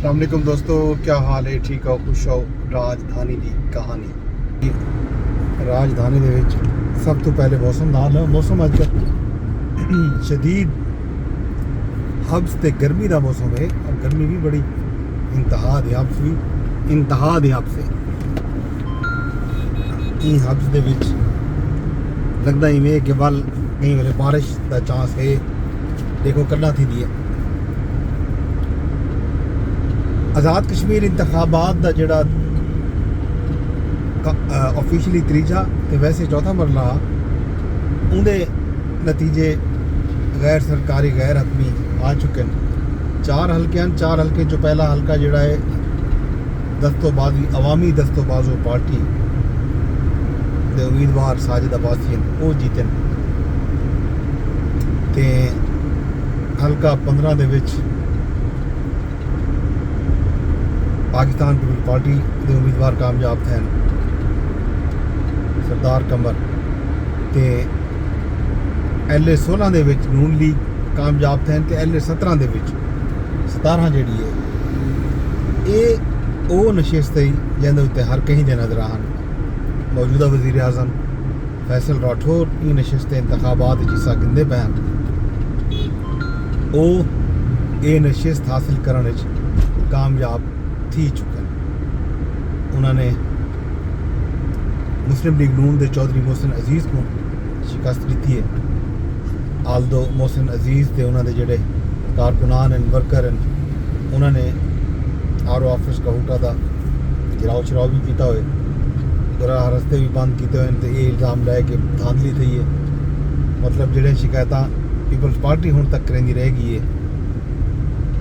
अस्सलाम वालेकुम दोस्तों, क्या हाल है? ठीक हो? खुश हो? राजधानी की कहानी। राजधानी दे विच सब तो पहले मौसम नाल है। मौसम अजकल शदीद हब्स ते गर्मी का मौसम है और गर्मी भी बड़ी इंतहा दे हब्स भी इंतहा दे हब्स है। इन हब्स दे विच लगता इवें कि वल कई वेले बारिश का चांस है। देखो कल्ला थी दी है आज़ाद कश्मीर इंतखाबात का जोड़ा ऑफिशियली त्रीजा तो वैसे चौथा मरला उनके नतीजे गैर सरकारी गैर हतमी आ चुके हैं। 4 हल्के हैं। 4 हल्के जो पहला हल्का जोड़ा है दस्तोबाजी अवामी दस्तोबाजो पार्टी के उम्मीदवार साजिद अब्बासी हैं, वो जीते ते हल्का 15 दे विच पाकिस्तान पीपल पार्टी के उम्मीदवार कामयाब थे सरदार कमर ते LA 16 दे विच नून लीग कामयाब थे ते LA 17 दे विच 17 जिहड़ी है ये वो नशिस्त ही जिंदे उत्ते हर कहीं दे नजर आन। मौजूदा वज़ीर आज़म फैसल राठौर ये नशिस्त इंतखाबात हिस्सा गिंदे पे वो ये नशिस्त हासिल करने कामयाब थी चुके हैं। उन्होंने मुस्लिम लीग नून के चौधरी मोहसिन अजीज़ को शिकस्त दी है। आलदो मोहसिन अजीज़ के उन्होंने जोड़े कारकुनान वर्कर हैं उन्होंने RO ऑफिस कहूटा का गिराव शिराव भी किया हुए, राह रस्ते भी बंद किए हुए तो ये इल्ज़ाम लाए कि धांधली थी है। मतलब जोड़े शिकायत पीपल्स पार्टी हुण तक करेंदी रहेगी। है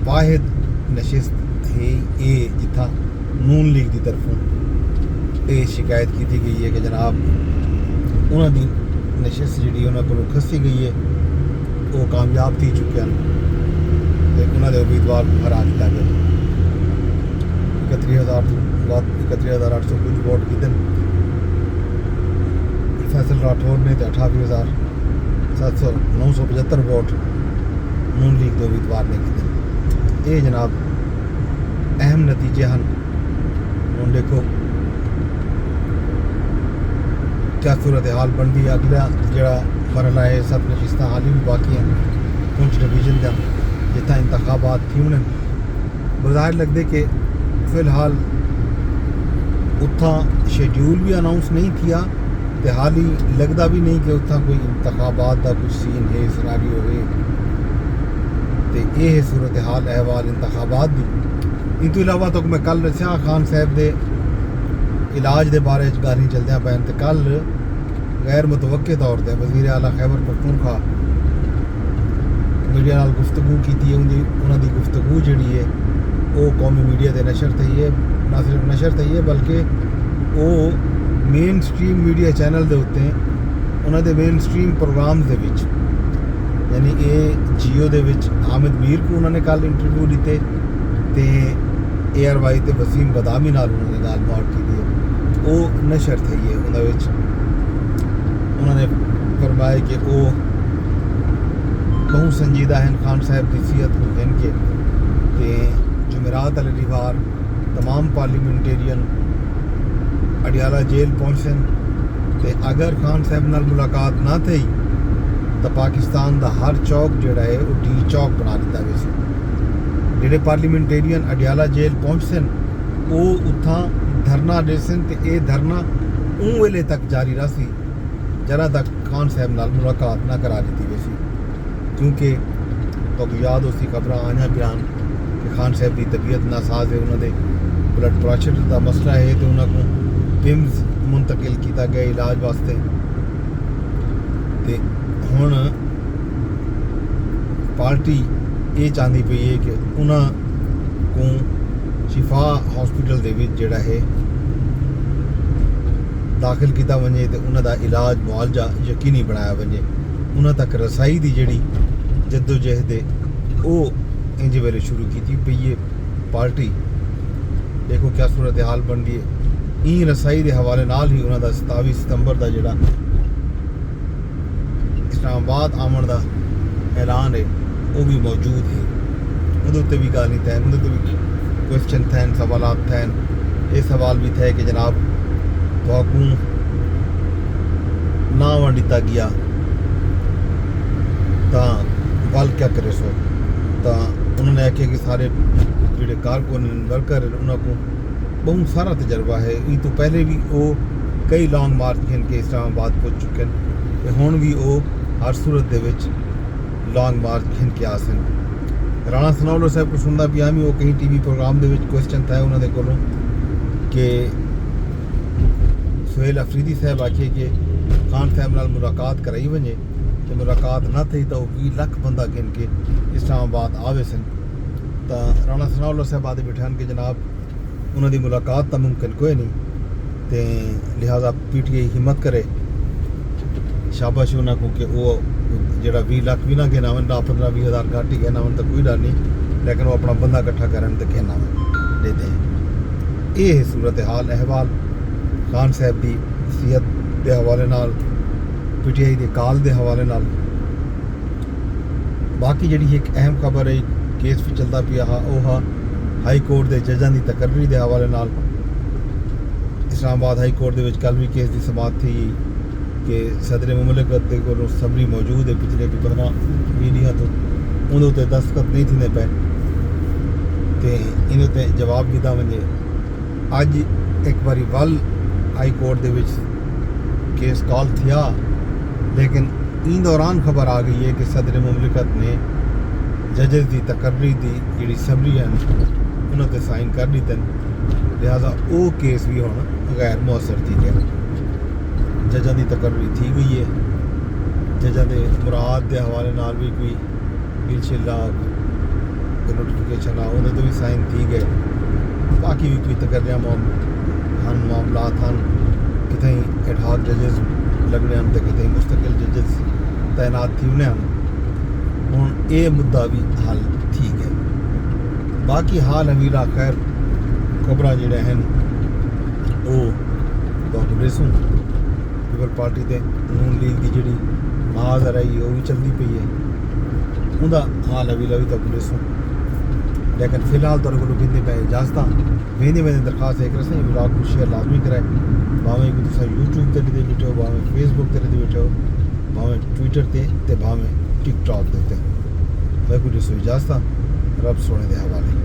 वाहिद नशिस्त है ये जिथा नून लीग की तरफों ये शिकायत की गई है कि जनाब उन्होंने नशिस्त जी उन्होंने को खसी गई है वो कामयाब थी चुके हैं तो उन्होंने उम्मीदवार को हरा दिया गया। 31,800 कुछ वोट किए फैसल राठौर ने तो 28,975 वोट नून लीग के उम्मीदवार ने किए। ये जनाब अहम नतीजे हैं। हम देखो क्या सूरत हाल बनती है। अगला जोड़ा मरला है 7 नशिस्त हाल ही भी बाकी हैं पुंछ डिवीजन का जितना इंतखाबात थी उन्हें बज़ाहिर लगते कि फ़िलहाल उतना शेड्यूल भी अनाउंस नहीं किया तो हाल ही लगता भी नहीं कि उतना कोई इंतखाबात का कुछ सीन है सिनारियो है। तो ये है सूरत हाल अहवाल इंतखाबात की। इन तो इलावा तो मैं कल दस्या खान साहब के इलाज के बारे गाली चलद पैन तो कल गैर मुतवक्के तौर पर वज़ीर आला खैबर पख्तूनख्वा मीडिया नाल गुफ्तगू की। उन्होंने गुफ्तगू जी है वो कौमी मीडिया के नशर थी है, ना सिर्फ नशर थी है बल्कि वो मेन स्ट्रीम मीडिया चैनल के उत्ते उन्होंने मेन स्ट्रीम प्रोग्राम के विच यानी ये जियो दे विच हामिद मीर को उन्होंने कल इंटरव्यू दिते ते ARY ते वसीम बदामी नाल उन्होंने गाल मौत की है वो नशर थी है। उन्होंने फरमाया कि वो बहुत संजीदा हैं खान साहब की सीहत को इनके ते जुमेरात अलवार तमाम पार्लीमेंटेरियन अडियाला जेल पहुँचन ते अगर खान साहब नाल मुलाकात ना थी तो पाकिस्तान का हर चौक जोड़ा है वो डी चौक बना दिता गया। जोड़े पार्लीमेंटेरियन अडियाला जेल पहुँचन वो उथा धरना दे सन ते ये धरना उन वेले तक जारी रही जरा तक खान साहब नाल मुलाकात ना करा दी गई। क्योंकि तो याद उसी खबर आया बयान कि खान साहब की तबीयत नासाज है, उन्होंने ब्लड प्रेशर का मसला है तो उन्होंने पिम्स मुंतकिल किया गया इलाज वास्ते। तो हुण पार्टी ये चाहती पई है कि उन्होंने को शिफा हॉस्पिटल दे विच जिहड़ा है दाखिल किया वजे तो उन्होंने इलाज मुआलजा यकीनी बनाया वजे। उन्होंने तक रसाई की जी जद्दोजहद है वो इंज वेले शुरू की पई है पार्टी। देखो क्या सूरत हाल बनती है। ई रसाई के हवाले नाल ही उन्होंने 27 सितंबर का जोड़ा इस्लामाबाद आमन का ऐलान है वो भी मौजूद है। उहदे उत्ते भी गल नहीं तैन, उहदे भी क्वेश्चन थे सवाल थे ये सवाल भी थे कि जनाब तो ना वहाँ दिता गया तो गल क्या करे सो तो उन्होंने आख्या कि सारे जोड़े कारकुन वर्कर उन्होंने बहुत सारा तजर्बा है ये तो पहले भी वो कई लॉन्ग मार्च खेल के इस्लामाबाद पहुँच चुके हैं हुण भी वो हर सूरत दे विच लॉन्ग मार्च खेल के आ सन राणा सनाउल्ला साहब को सुनता पिया भी वो कहीं TV programme they which question था उन्होंने कोलों कि सुहेल अफरीदी साहब आखे कि खान साहब नाल मुलाकात कराई वजे तो मुलाकात ना थी तो 20 लाख बंदा गिन के इस्लामाबाद आवे सन तो राणा सनाउल्ला साहब आदे बिठान के जनाब उन्होंने मुलाकात तो मुमकिन कोई नहीं तो लिहाजा PTI हिम्मत करे शाबाश उन्होंने को कि वो जोड़ा 20 लाख भी ना गिना वन 15-20 हज़ार घट ही गिना वन तो कोई डर नहीं लेकिन वो अपना बंदा इकट्ठा करन तो कहना वन देते हैं ये सूरत हाल अहवाल खान साहब की सेहत के हवाले नाल PTI के काल के हवाले नाल बाकी जी एक अहम खबर है केस भी चलता पिया वह हा हाई कोर्ट के जजां की तकर्री के हवाले नाल इस्लामाबाद हाई कोर्ट के कल भी केस की समात थी कि सदर मुमलिकत को सबरी मौजूद है पिछले भी 15-20 दिन तो उन्होंने दस्तखत नहीं थी पे तो इन्होंने जवाब दिता वजे अज एक बारी वल हाई कोर्ट के केस कॉल थिया लेकिन इन दौरान खबर आ गई है कि सदर मुमलिकत ने जजेस की तकर्री की जी सबरी हैं उन्होंने साइन कर दी लिहाजा वो केस भी हुण गैर मुअसर थी गया जजां की तकर्री थी गई है जजां के मुराद के हवाले नाल भी कोई बिलशिला नोटिफिकेशन आ उन्हें तो भी साइन थी गए बाकी भी कोई तकर्रियाँ मामलात हैं कितें एडहॉक जजेस लगने हैं तो कितें मुस्तकिल जजेस तैनात थी उन्हें हुण ये मुद्दा भी हल ठीक है बाकी हाल अमीरा खैर खबर जोड़े हैं वो कांग्रेसों पीपल पार्टी के नून लीग की जी महाज रही वो भी चलती पई है उनका हाल अवीला भी कांग्रेसों लेकिन फिलहाल तुहाडे कोलों गिनते पे इजाजत वेंदे दरखास्त एक रसें ब्लॉग को शेयर लाजमी कराए भावें कि तुम यूट्यूब ते बैठे हो भावें फेसबुक ते बैठे हो भावें ट्विटर ते भावें टिकटॉक ते मैं कुछ इजाजत रब सोने के हवाले।